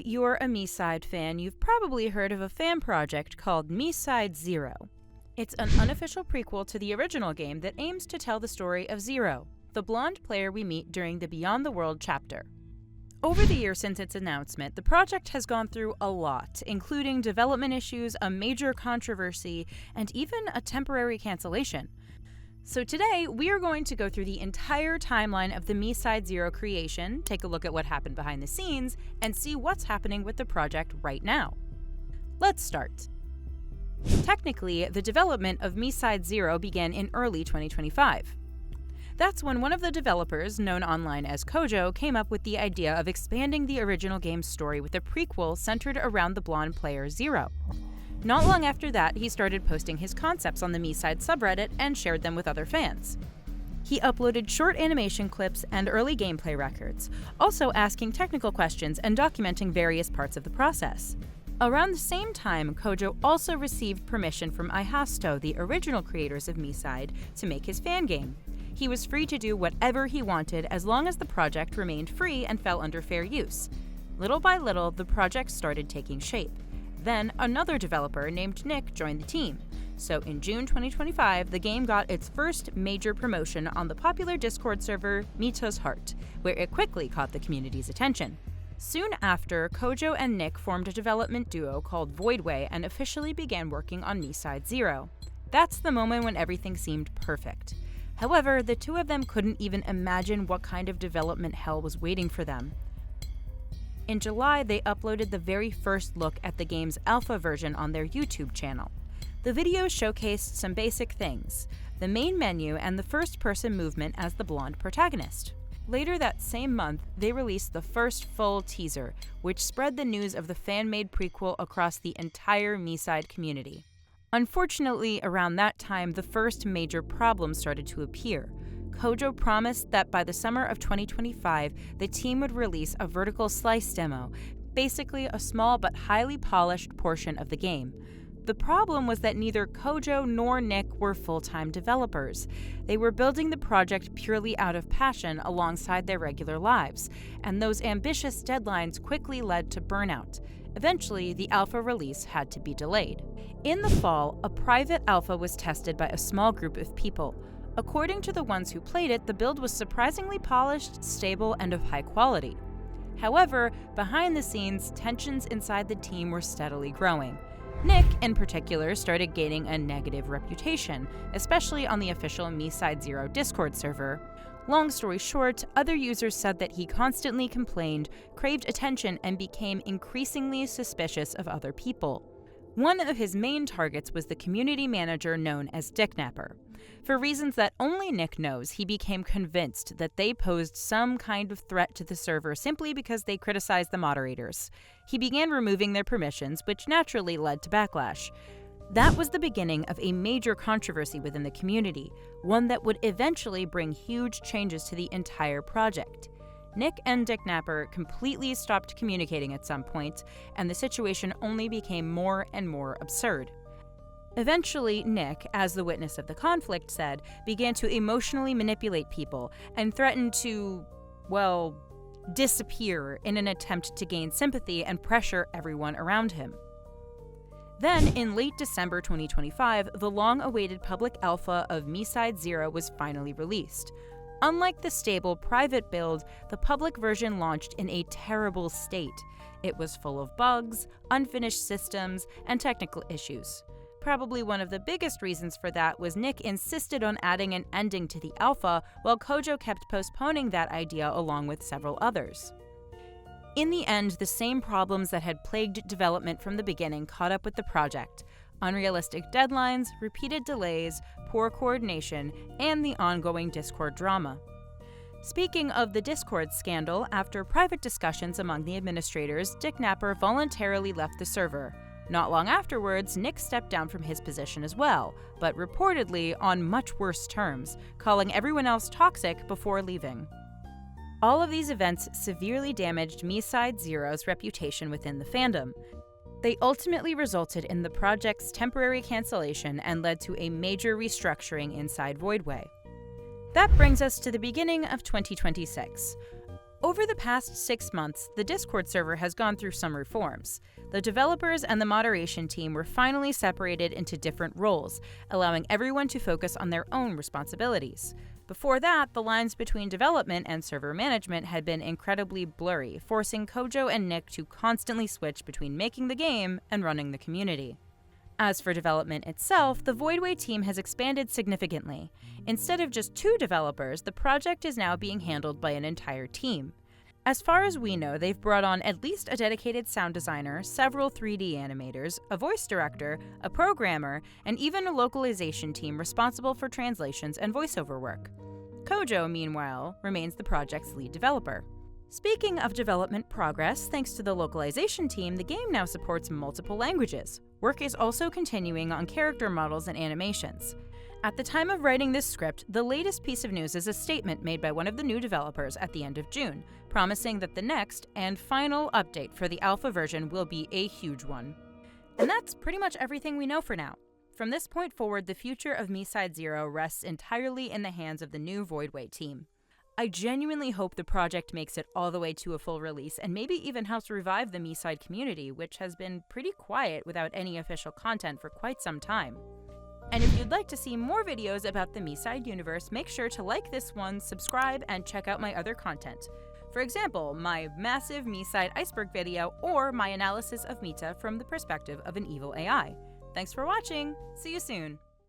you're a MiSide fan, you've probably heard of a fan project called MiSide Zero. It's an unofficial prequel to the original game that aims to tell the story of Zero, the blonde player we meet during the Beyond the World chapter. Over the years since its announcement, the project has gone through a lot, including development issues, a major controversy, and even a temporary cancellation. So today, we are going to go through the entire timeline of the MiSide Zero creation, take a look at what happened behind the scenes, and see what's happening with the project right now. Let's start. Technically, the development of MiSide Zero began in early 2025. That's when one of the developers, known online as Kojo, came up with the idea of expanding the original game's story with a prequel centered around the blonde player Zero. Not long after that, he started posting his concepts on the MiSide subreddit and shared them with other fans. He uploaded short animation clips and early gameplay records, also asking technical questions and documenting various parts of the process. Around the same time, Kojo also received permission from iHasto, the original creators of MiSide, to make his fan game. He was free to do whatever he wanted as long as the project remained free and fell under fair use. Little by little, the project started taking shape. Then, another developer named Nick joined the team. So in June 2025, the game got its first major promotion on the popular Discord server Mito's Heart, where it quickly caught the community's attention. Soon after, Kojo and Nick formed a development duo called Voidway and officially began working on MiSide Zero. That's the moment when everything seemed perfect. However, the two of them couldn't even imagine what kind of development hell was waiting for them. In July, they uploaded the very first look at the game's alpha version on their YouTube channel. The video showcased some basic things: the main menu and the first-person movement as the blonde protagonist. Later that same month, they released the first full teaser, which spread the news of the fan-made prequel across the entire MiSide community. Unfortunately, around that time, the first major problem started to appear. Kojo promised that by the summer of 2025, the team would release a vertical slice demo, basically a small but highly polished portion of the game. The problem was that neither Kojo nor Nick were full-time developers. They were building the project purely out of passion alongside their regular lives, and those ambitious deadlines quickly led to burnout. Eventually, the alpha release had to be delayed. In the fall, a private alpha was tested by a small group of people. According to the ones who played it, the build was surprisingly polished, stable, and of high quality. However, behind the scenes, tensions inside the team were steadily growing. Nick, in particular, started gaining a negative reputation, especially on the official MiSide Zero Discord server. Long story short, other users said that he constantly complained, craved attention, and became increasingly suspicious of other people. One of his main targets was the community manager known as Dicknapper. For reasons that only Nick knows, he became convinced that they posed some kind of threat to the server simply because they criticized the moderators. He began removing their permissions, which naturally led to backlash. That was the beginning of a major controversy within the community, one that would eventually bring huge changes to the entire project. Nick and Dicknapper completely stopped communicating at some point, and the situation only became more and more absurd. Eventually, Nick, as the witness of the conflict said, began to emotionally manipulate people and threatened to, disappear in an attempt to gain sympathy and pressure everyone around him. Then, in late December 2025, the long-awaited public alpha of MiSide Zero was finally released. Unlike the stable private build, the public version launched in a terrible state. It was full of bugs, unfinished systems, and technical issues. Probably one of the biggest reasons for that was Nick insisted on adding an ending to the alpha, while Kojo kept postponing that idea along with several others. In the end, the same problems that had plagued development from the beginning caught up with the project: unrealistic deadlines, repeated delays, poor coordination, and the ongoing Discord drama. Speaking of the Discord scandal, after private discussions among the administrators, Dicknapper voluntarily left the server. Not long afterwards, Nick stepped down from his position as well, but reportedly on much worse terms, calling everyone else toxic before leaving. All of these events severely damaged MiSide Zero's reputation within the fandom. They ultimately resulted in the project's temporary cancellation and led to a major restructuring inside Voidway. That brings us to the beginning of 2026. Over the past 6 months, the Discord server has gone through some reforms. The developers and the moderation team were finally separated into different roles, allowing everyone to focus on their own responsibilities. Before that, the lines between development and server management had been incredibly blurry, forcing Kojo and Nick to constantly switch between making the game and running the community. As for development itself, the Voidway team has expanded significantly. Instead of just 2 developers, the project is now being handled by an entire team. As far as we know, they've brought on at least a dedicated sound designer, several 3D animators, a voice director, a programmer, and even a localization team responsible for translations and voiceover work. Kojo, meanwhile, remains the project's lead developer. Speaking of development progress, thanks to the localization team, the game now supports multiple languages. Work is also continuing on character models and animations. At the time of writing this script, the latest piece of news is a statement made by one of the new developers at the end of June, promising that the next and final update for the alpha version will be a huge one. And that's pretty much everything we know for now. From this point forward, the future of MiSide Zero rests entirely in the hands of the new Voidway team. I genuinely hope the project makes it all the way to a full release and maybe even helps revive the MiSide community, which has been pretty quiet without any official content for quite some time. And if you'd like to see more videos about the MiSide universe, make sure to like this one, subscribe, and check out my other content. For example, my massive MiSide iceberg video or my analysis of Mita from the perspective of an evil AI. Thanks for watching! See you soon!